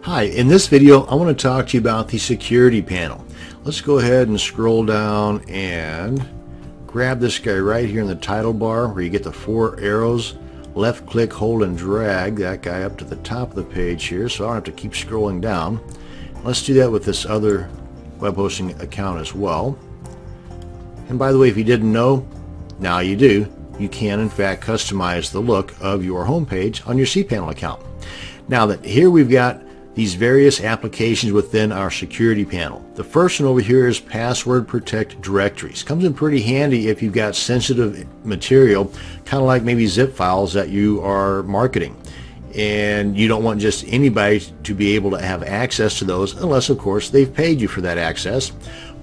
Hi, in this video I want to talk to you about the security panel. Let's go ahead and scroll down and grab this guy right here in the title bar where you get the 4 arrows. Left click, hold, and drag that guy up to the top of the page here so I don't have to keep scrolling down. Let's do that with this other web hosting account as well. And by the way, if you didn't know, now you do. You can in fact customize the look of your home page on your cPanel account. Now that here we've got these various applications within our security panel. The first one over here is password protect directories. Comes in pretty handy if you've got sensitive material, kind of like maybe zip files that you are marketing. And you don't want just anybody to be able to have access to those unless of course they've paid you for that access.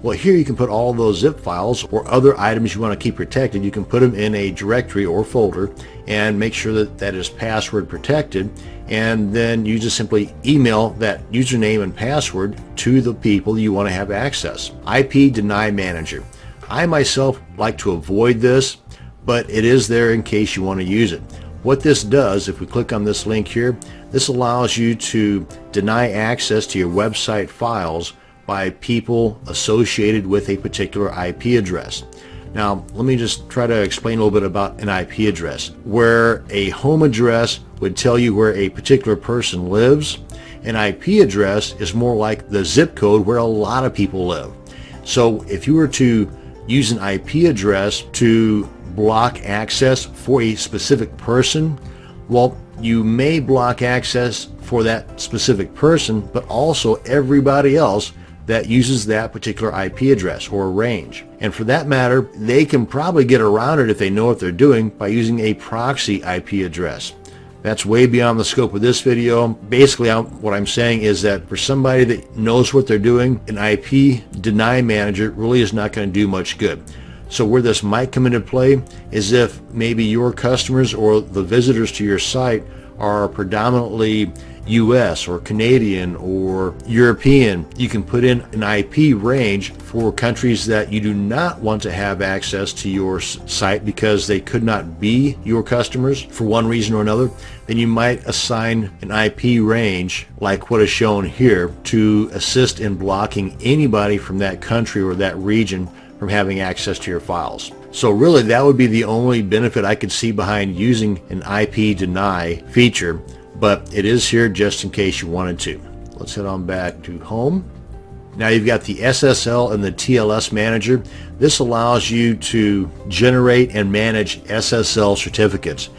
Well, here you can put all those zip files or other items you want to keep protected. You can put them in a directory or folder and make sure that that is password protected, and then you just simply email that username and password to the people you want to have access. IP deny manager. I myself like to avoid this, but it is there in case you want to use it. What this does, if we click on this link here, this allows you to deny access to your website files by people associated with a particular IP address. Now, let me just try to explain a little bit about an IP address. Where a home address would tell you where a particular person lives, an IP address is more like the zip code where a lot of people live. So if you were to use an IP address to block access for a specific person, well, you may block access for that specific person, but also everybody else that uses that particular IP address or range. And for that matter, they can probably get around it if they know what they're doing by using a proxy IP address. That's way beyond the scope of this video. Basically, what I'm saying is that for somebody that knows what they're doing, an IP deny manager really is not going to do much good. So where this might come into play is if maybe your customers or the visitors to your site are predominantly US or Canadian or European, you can put in an IP range for countries that you do not want to have access to your site because they could not be your customers for one reason or another. Then you might assign an IP range like what is shown here to assist in blocking anybody from that country or that region from having access to your files. So really that would be the only benefit I could see behind using an IP deny feature, but it is here just in case you wanted to. Let's head on back to home. Now you've got the SSL and the TLS manager. This allows you to generate and manage SSL certificates,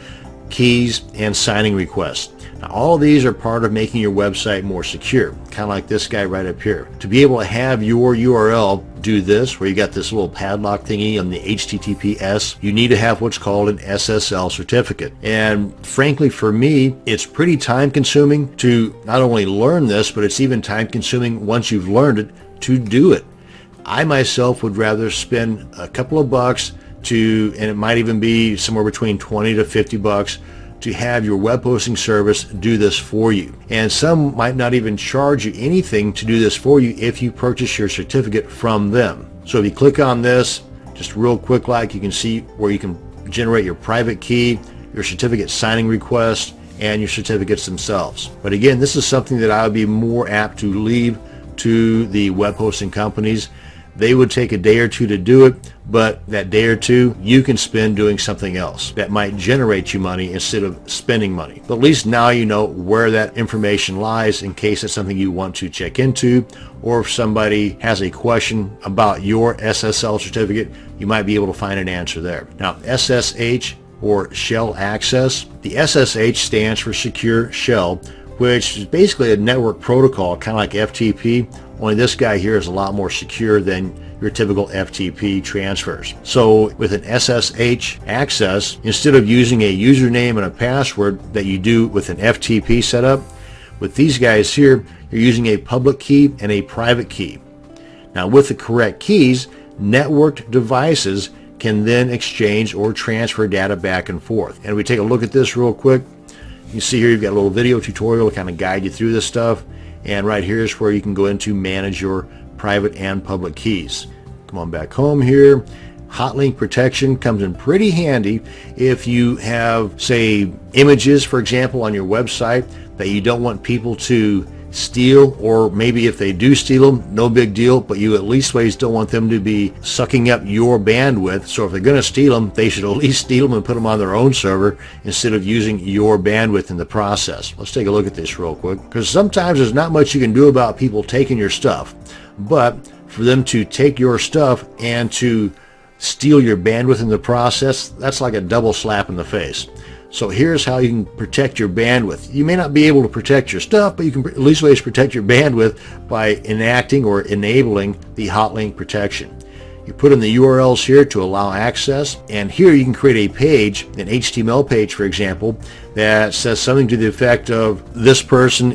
keys, and signing requests. Now all of these are part of making your website more secure, kind of like this guy right up here. To be able to have your URL do this, where you got this little padlock thingy on the HTTPS, you need to have what's called an SSL certificate. And frankly, for me, it's pretty time consuming to not only learn this, but it's even time consuming once you've learned it to do it. I myself would rather spend a couple of bucks and it might even be somewhere between 20 to 50 bucks to have your web hosting service do this for you. And some might not even charge you anything to do this for you if you purchase your certificate from them. So if you click on this, just real quick, like you can see where you can generate your private key, your certificate signing request, and your certificates themselves. But again, this is something that I would be more apt to leave to the web hosting companies. They would take a day or two to do it, but that day or two you can spend doing something else that might generate you money instead of spending money. But at least now you know where that information lies in case it's something you want to check into, or if somebody has a question about your SSL certificate, you might be able to find an answer there. Now, SSH or shell access. The SSH stands for Secure Shell, which is basically a network protocol, kind of like FTP, only this guy here is a lot more secure than your typical FTP transfers. So with an SSH access, instead of using a username and a password that you do with an FTP setup, with these guys here, you're using a public key and a private key. Now with the correct keys, networked devices can then exchange or transfer data back and forth. And we take a look at this real quick. You see here you've got a little video tutorial to kind of guide you through this stuff. And right here is where you can go into manage your private and public keys. Come on back home here. Hot link protection comes in pretty handy if you have, say, images, for example, on your website that you don't want people to steal, or maybe if they do steal them, no big deal, but you at least don't want them to be sucking up your bandwidth. So if they're going to steal them, they should at least steal them and put them on their own server instead of using your bandwidth in the process. Let's take a look at this real quick, because sometimes there's not much you can do about people taking your stuff, but for them to take your stuff and to steal your bandwidth in the process, that's like a double slap in the face. So here's how you can protect your bandwidth. You may not be able to protect your stuff, but you can at least ways to protect your bandwidth by enacting or enabling the hotlink protection. You put in the URLs here to allow access, and here you can create a page, an HTML page for example, that says something to the effect of, this person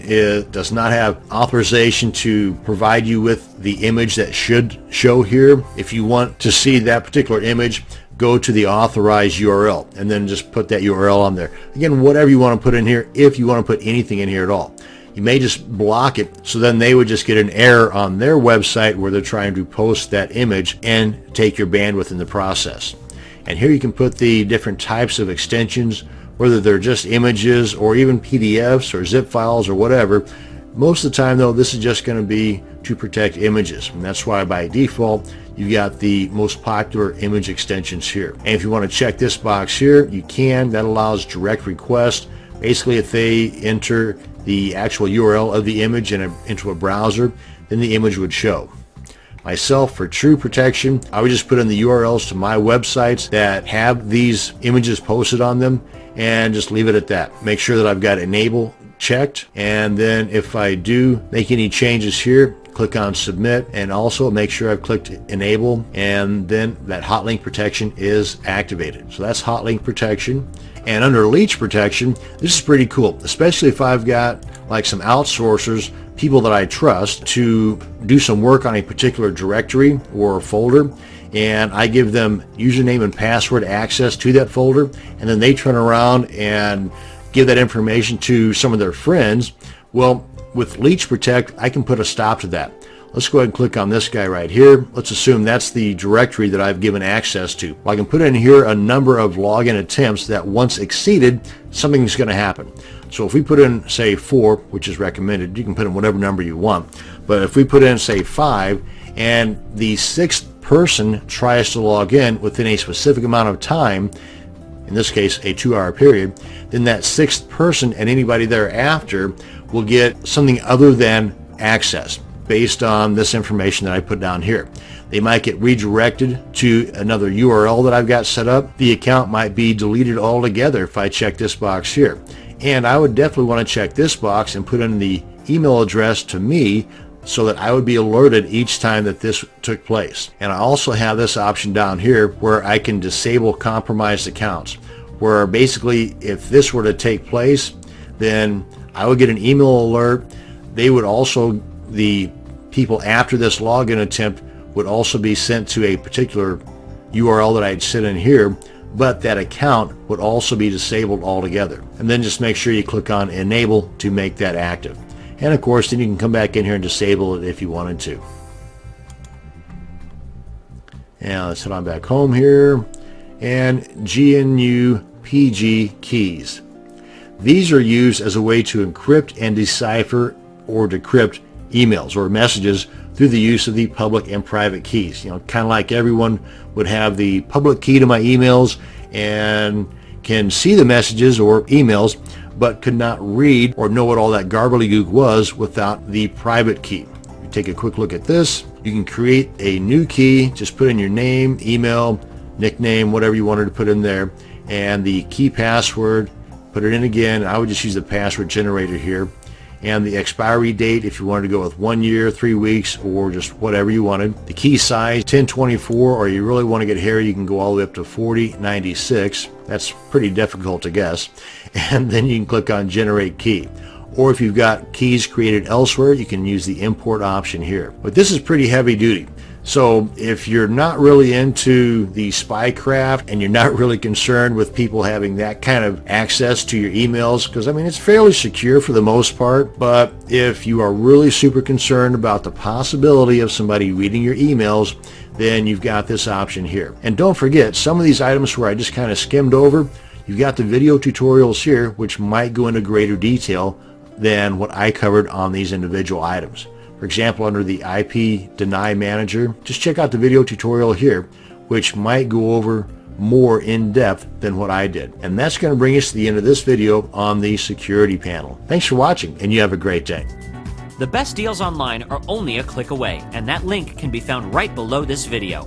does not have authorization to provide you with the image that should show here. If you want to see that particular image, go to the authorized URL and then just put that URL on there. Again, whatever you want to put in here, if you want to put anything in here at all. You may just block it, so then they would just get an error on their website where they're trying to post that image and take your bandwidth in the process. And here you can put the different types of extensions, whether they're just images or even PDFs or zip files or whatever. Most of the time though, this is just going to be to protect images, and that's why by default you got the most popular image extensions here. And if you want to check this box here, you can. That allows direct request. Basically, if they enter the actual URL of the image into a browser, then the image would show. Myself, for true protection, I would just put in the URLs to my websites that have these images posted on them and just leave it at that. Make sure that I've got enable checked, and then if I do make any changes here, click on submit, and also make sure I've clicked enable, and then that hotlink protection is activated. So that's hotlink protection. And under leech protection, this is pretty cool, especially if I've got like some outsourcers, people that I trust, to do some work on a particular directory or folder, and I give them username and password access to that folder, and then they turn around and give that information to some of their friends. Well, with Leech Protect, I can put a stop to that. Let's go ahead and click on this guy right here. Let's assume that's the directory that I've given access to. Well, I can put in here a number of login attempts that once exceeded, something's going to happen. So if we put in, say, 4, which is recommended, you can put in whatever number you want. But if we put in, say, 5, and the 6th person tries to log in within a specific amount of time, in this case a 2-hour period, then that 6th person and anybody thereafter will get something other than access based on this information that I put down here. They might get redirected to another URL that I've got set up. The account might be deleted altogether if I check this box here. And I would definitely want to check this box and put in the email address to me so that I would be alerted each time that this took place. And I also have this option down here where I can disable compromised accounts, where basically if this were to take place, then I would get an email alert. They would also, the people after this login attempt would also be sent to a particular URL that I'd set in here, but that account would also be disabled altogether. And then just make sure you click on enable to make that active. And of course, then you can come back in here and disable it if you wanted to. Now let's head on back home here. And GNU PG keys. These are used as a way to encrypt and decipher or decrypt emails or messages through the use of the public and private keys. You know, kind of like everyone would have the public key to my emails and can see the messages or emails, but could not read or know what all that gobbledygook was without the private key. You take a quick look at this. You can create a new key. Just put in your name, email, nickname, whatever you wanted to put in there, and the key password. Put it in again. I would just use the password generator here. And the expiry date, if you wanted to go with 1 year, 3 weeks, or just whatever you wanted. The key size, 1024, or you really want to get hairy, you can go all the way up to 4096. That's pretty difficult to guess. And then you can click on Generate Key. Or if you've got keys created elsewhere, you can use the import option here. But this is pretty heavy duty. So if you're not really into the spycraft and you're not really concerned with people having that kind of access to your emails, because I mean it's fairly secure for the most part, but if you are really super concerned about the possibility of somebody reading your emails, then you've got this option here. And don't forget, some of these items where I just kind of skimmed over, you've got the video tutorials here which might go into greater detail than what I covered on these individual items. For example, under the IP Deny Manager, just check out the video tutorial here, which might go over more in depth than what I did. And that's going to bring us to the end of this video on the security panel. Thanks for watching, and you have a great day. The best deals online are only a click away, and that link can be found right below this video.